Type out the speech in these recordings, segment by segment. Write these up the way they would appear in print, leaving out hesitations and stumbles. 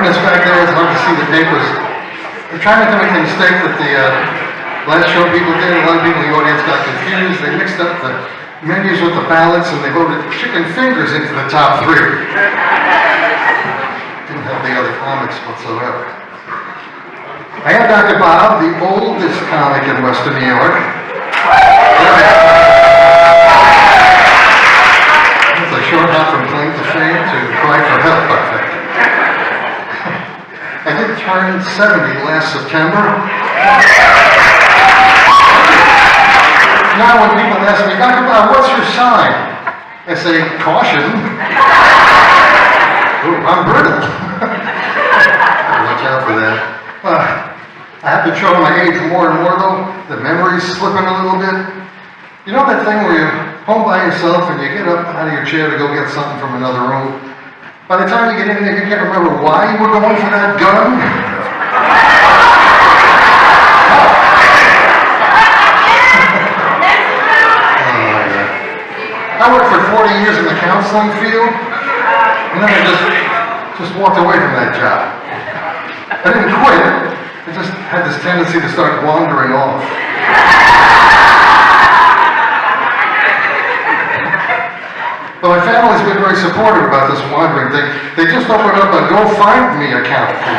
darkness back there, it's hard to see the papers. They're trying to make the mistake that the last show people did. A lot of people in the audience got confused. They mixed up the menus with the ballots and they voted chicken fingers into the top three. Didn't have the other comics whatsoever. I am Dr. Bob, the oldest comic in Western New York. It's a short hop from claim to fame to cry for help, I think. I did turn 70 last September. Now when people ask me, Dr. Bob, what's your sign? I say, caution. Ooh, I'm brittle. Watch out for that. I have to show my age more and more though. The memory's slipping a little bit. You know that thing where you're home by yourself and you get up out of your chair to go get something from another room? By the time you get in there, you can't remember why you were going for that gun. I worked for 40 years in the counseling field, and then I just walked away from that job. I didn't quit, I just had this tendency to start wandering off. But my family's been very supportive about this wandering thing. They just opened up a GoFindMe account. It's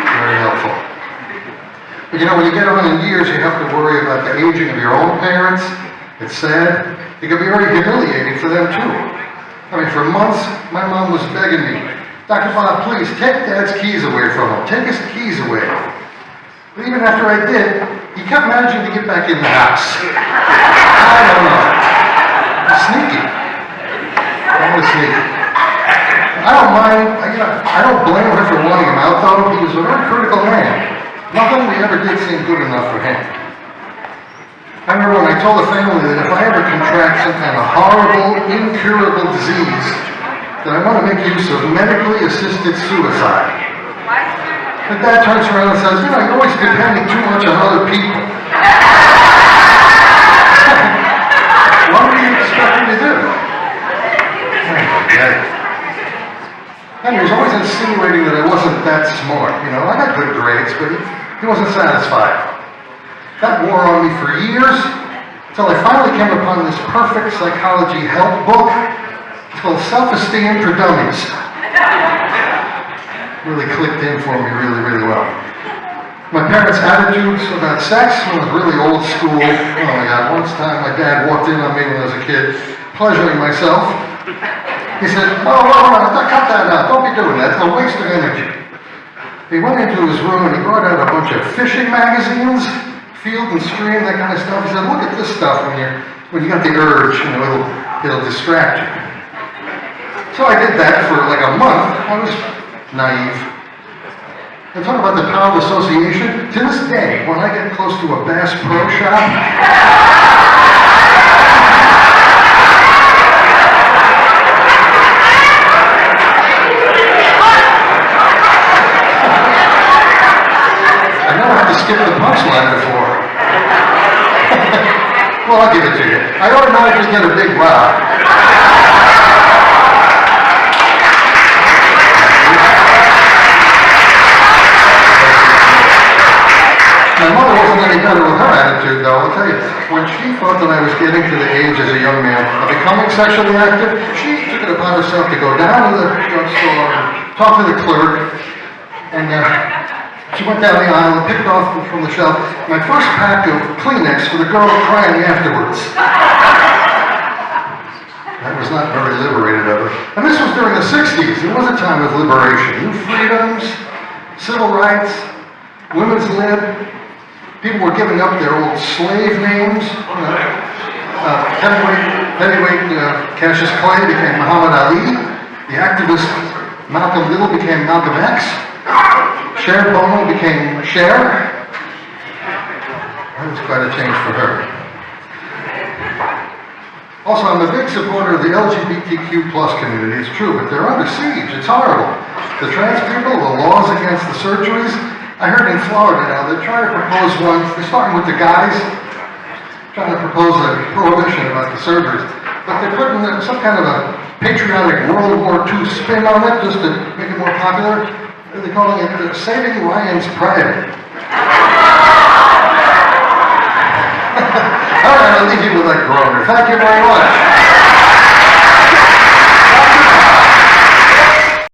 very helpful. But you know, when you get on in years, you have to worry about the aging of your own parents. It's sad. It can be very humiliating for them too. I mean, for months, my mom was begging me, Dr. Bob, please take Dad's keys away from him. Take his keys away. But even after I did, he kept managing to get back in the house. I don't know. Sneaky. I'm sneaky. I don't mind. I don't blame her for wanting him out, though. He was a very critical man. Nothing we ever did seemed good enough for him. I remember when I told the family that if I ever contract some kind of horrible, incurable disease, that I want to make use of medically assisted suicide. But Dad turns around and says, you know, you're always depending too much on other people. What do you expect me to do? And he was always insinuating that I wasn't that smart. You know, I got good grades, but he wasn't satisfied. That wore on me for years, until I finally came upon this perfect psychology help book. It's called Self-Esteem for Dummies. Really clicked in for me really, really well. My parents' attitudes about sex was really old school. Oh my God, once time my dad walked in on me when I was a kid, pleasuring myself. He said, oh, cut that out, don't be doing that, it's a waste of energy. He went into his room and he brought out a bunch of fishing magazines, Field and Stream, that kind of stuff. He said, look at this stuff when you got the urge, you know, it'll distract you. So I did that for like a month. I was naive. And talk about the power of association. To this day, when I get close to a Bass Pro Shop, I never had to skip the punchline before. Well, I'll give it to you. I automatically get a big rock. My mother wasn't any better with her attitude, though. I'll tell you, when she thought that I was getting to the age as a young man of becoming sexually active, she took it upon herself to go down to the drugstore and talk to the clerk, and she went down the aisle and picked off from the shelf my first pack of Kleenex for the girl crying afterwards. That was not very liberated of her. And this was during the 60s. It was a time of liberation. New freedoms, civil rights, women's lib. People were giving up their old slave names. Heavyweight Cassius Clay became Muhammad Ali. The activist Malcolm Little became Malcolm X. Cher Bono became Cher. That was quite a change for her. Also, I'm a big supporter of the LGBTQ plus community. It's true, but they're under siege. It's horrible. The trans people, the laws against the surgeries. I heard in Florida now, they're trying to propose one, they're starting with the guys, trying to propose a prohibition about the surgeries, but they're putting some kind of a patriotic World War II spin on it, just to make it more popular. They're calling it Saving Ryan's Private. All right, I'll leave you with that groaner. Thank you very much.